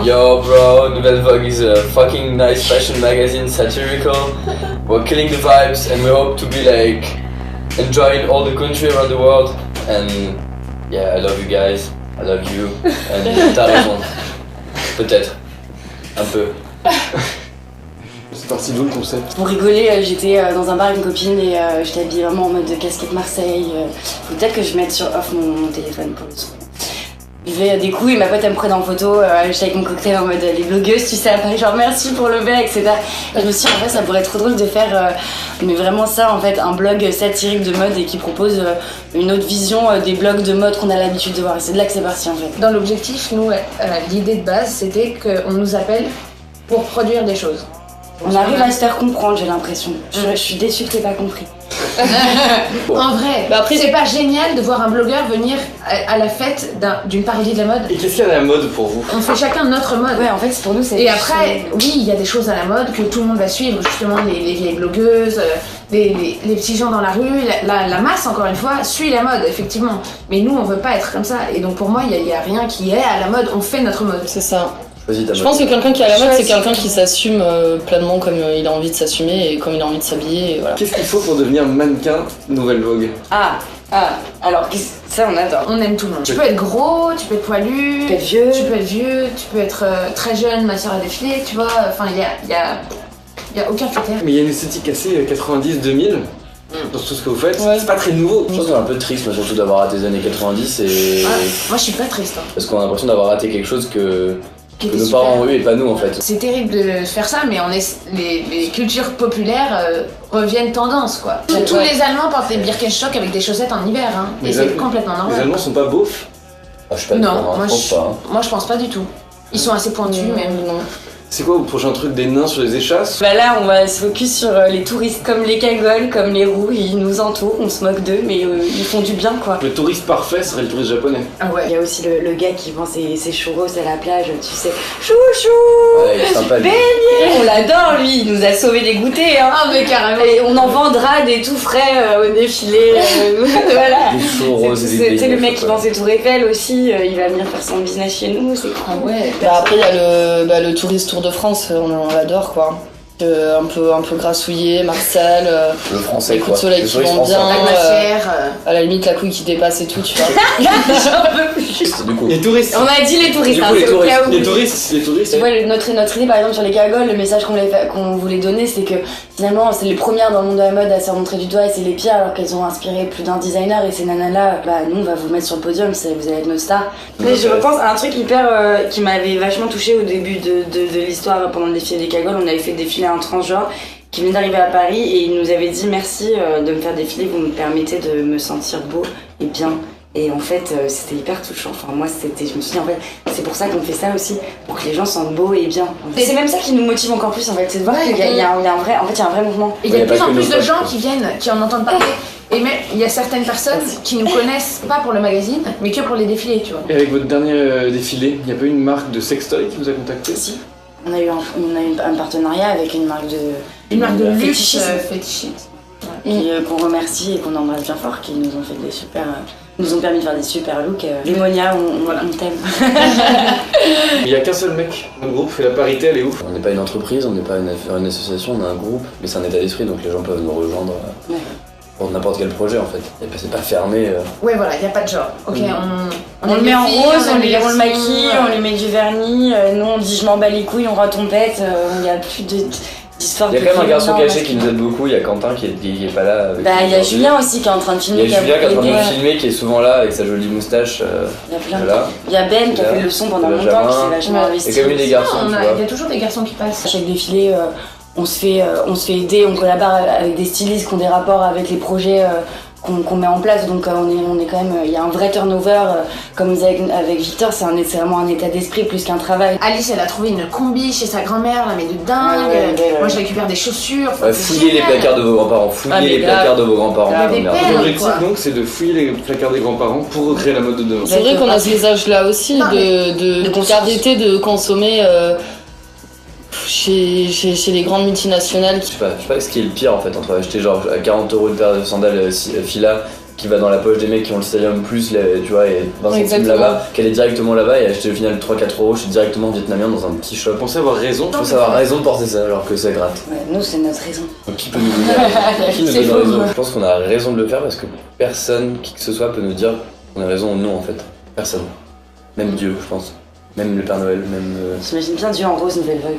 Yo bro, Nouvelle Vogue is a fucking nice fashion magazine, satirical. We're killing the vibes and we hope to be like enjoying all the country around the world. And yeah, I love you guys, I love you. And t'as raison, peut-être, un peu. C'est parti d'où le concept? Pour rigoler, j'étais dans un bar avec une copine et j'étais habillée vraiment en mode de casquette Marseille. Faut peut-être que je mette sur off mon téléphone pour le son. Je vais des coups et ma pote elle me prenait en photo, j'étais avec mon cocktail en mode les blogueuses, tu sais, à Paris, genre merci pour le verre, etc. Et je me suis dit en fait ça pourrait être trop drôle de faire mais vraiment ça en fait, un blog satirique de mode et qui propose une autre vision des blogs de mode qu'on a l'habitude de voir. Et c'est de là que c'est parti en fait. Dans l'objectif, nous, l'idée de base, c'était qu'on nous appelle pour produire des choses. On arrive à se faire comprendre, j'ai l'impression. Je suis déçue que t'aies pas compris. En vrai, après, c'est pas génial de voir un blogueur venir à la fête d'une parodie de la mode. Et qu'est-ce qu'il y a à la mode pour vous? On fait chacun notre mode. Ouais, en fait, pour nous, c'est... Et après, oui, il y a des choses à la mode que tout le monde va suivre, justement, les vieilles blogueuses, les petits gens dans la rue, la masse, encore une fois, suit la mode, effectivement. Mais nous, on veut pas être comme ça. Et donc, pour moi, il y a rien qui est à la mode, on fait notre mode. C'est ça. Je pense que quelqu'un qui est à la mode, c'est quelqu'un qui s'assume pleinement comme il a envie de s'assumer et comme il a envie de s'habiller. Et voilà. Qu'est-ce qu'il faut pour devenir mannequin Nouvelle Vogue? Alors, ça, on adore. On aime tout le monde. Tu peux être gros, tu peux être poilu, Tu peux être vieux. tu peux être très jeune, ma soeur a défilé, tu vois. Enfin, il y a aucun critère. Mais il y a une esthétique assez 90-2000 dans tout ce que vous faites. Ouais. C'est pas très nouveau. pense qu'on est un peu triste, mais surtout d'avoir raté les années 90 et... Moi, je suis pas triste. Hein. Parce qu'on a l'impression d'avoir raté quelque chose que Était nos super. parents ont eu et pas nous en fait. C'est terrible de faire ça, mais les cultures populaires reviennent tendance, quoi. Tous les Allemands portent des Birkenstock avec des chaussettes en hiver, hein, et c'est complètement normal. Les Allemands sont pas beaufs? Ah, je suis pas Non, d'accord, moi je pense pas. moi je pense pas du tout. Ils sont assez pointus, même. Non. C'est quoi votre prochain truc, des nains sur les échasses? Bah là, on va se focus sur les touristes comme les cagoles, comme les roues. Ils nous entourent, on se moque d'eux, mais ils font du bien, quoi. Le touriste parfait serait le touriste japonais. Ah Il ouais. y a aussi le gars qui vend ses churros à la plage, tu sais. Chouchou Ouais, il est sympa lui. Beignet On l'adore, lui, il nous a sauvé des goûters, hein. Ah mais carrément. Et on en vendra des tout frais au défilé. Voilà. Des churros, des C'était beignets, le mec qui ouais. vend ses tours Eiffel aussi, il va venir faire son business chez nous, c'est Ah ouais. Bah après il y a le Touriste Tour de France, on l'adore quoi. Un peu grassouillé, Marcel, Le français les quoi. coups de soleil Le qui touriste vont français. bien, La glacière. à la limite la couille qui dépasse et tout, tu vois. J'en peux plus. Du coup. Les touristes. On a dit les touristes, Du hein, coup, les c'est au cas où. touristes. Tu vois, notre idée par exemple sur les cagoles, le message qu'on voulait donner, c'est que finalement c'est les premières dans le monde de la mode à se montrer du doigt et c'est les pires alors qu'elles ont inspiré plus d'un designer et ces nanas-là, bah nous on va vous mettre sur le podium, vous allez être nos stars. Mais je repense à un truc hyper qui m'avait vachement touché au début de l'histoire pendant le défilé des cagoles. On avait fait défiler un transgenre qui venait d'arriver à Paris et il nous avait dit merci de me faire défiler, vous me permettez de me sentir beau et bien. Et en fait, c'était hyper touchant. Enfin, moi, je me suis dit, en fait, c'est pour ça qu'on fait ça aussi, pour que les gens sentent beaux et bien. Et c'est même ça qui nous motive encore plus, en fait, c'est de voir qu'il y a un vrai mouvement. Et il y a de pas plus en que plus nos de gens potes, qui viennent, qui en entendent parler. Et même, il y a certaines personnes qui nous connaissent pas pour le magazine, mais que pour les défilés, tu vois. Et avec votre dernier défilé, il n'y a pas eu une marque de sextoy qui vous a contacté? Si. On a eu un partenariat avec une marque de luxe fétichisme. fétichiste. Qu'on remercie et qu'on embrasse bien fort, qui nous ont fait des super... nous ont permis de faire des super looks. Limonia, on t'aime. Il n'y a qu'un seul mec dans le groupe, et la parité elle est ouf. On n'est pas une entreprise, on n'est pas une association, on est un groupe, mais c'est un état d'esprit donc les gens peuvent nous rejoindre Ouais. pour n'importe quel projet en fait. Et puis c'est pas fermé. Ouais, voilà, il n'y a pas de genre. Ok, On le met en rose, on le garçons, maquille, on lui met du vernis. Nous on dit je m'en bats les couilles, on retombette. Il y a plus d'histoire. Il y a quand même un garçon caché qui nous aide beaucoup, il y a Quentin qui est pas là. Avec Bah nous il y a aujourd'hui. Julien aussi qui est en train de Il filmer. y a Julien qui est en train de aidé. nous filmer, qui est souvent là avec sa jolie moustache. Il y a plein de Voilà. Il y a Ben qui a Là. fait le son pendant Benjamin. longtemps, qui s'est vachement Ouais. investi. Et comme il est des garçons, tu vois. Il y a toujours des garçons qui passent. À chaque défilé, on se fait aider, on collabore avec des stylistes qui ont des rapports avec les projets qu'on met en place. Donc on est quand même, il y a un vrai turnover. Comme on disait avec Victor, c'est vraiment un état d'esprit plus qu'un travail. Alice, elle a trouvé une combi chez sa grand-mère, là, mais de dingue. Ouais. Moi, je récupère des chaussures. Enfin, Ouais, c'est fouillez les génial. placards de vos grands-parents, fouillez Ah, mais les grave. placards de vos grands-parents. Grave. Merde. Des L'objectif quoi. donc c'est de fouiller les placards des grands-parents pour recréer la mode de demain. C'est vrai qu'on a ce message-là aussi, Non, d'arrêter de consommer chez les grandes multinationales. Je sais pas ce qui est le pire en fait entre acheter genre à 40 € une paire de sandales Fila qui va dans la poche des mecs qui ont le Stadium Plus, tu vois, et 20 centimes Exactement. là-bas, qu'elle est directement là-bas et acheter au final 3-4 €, je suis directement vietnamien dans un petit shop. Vous pensez avoir raison? Faut savoir raison de porter ça alors que ça gratte. Ouais, nous, c'est notre raison. Donc qui peut nous donner qui nous C'est donne faux. raison? Je pense qu'on a raison de le faire parce que personne, qui que ce soit, peut nous dire qu'on a raison ou non en fait. Personne. Même Dieu, je pense. Même le Père Noël, même... J'imagine bien Dieu en rose, nouvelle vague.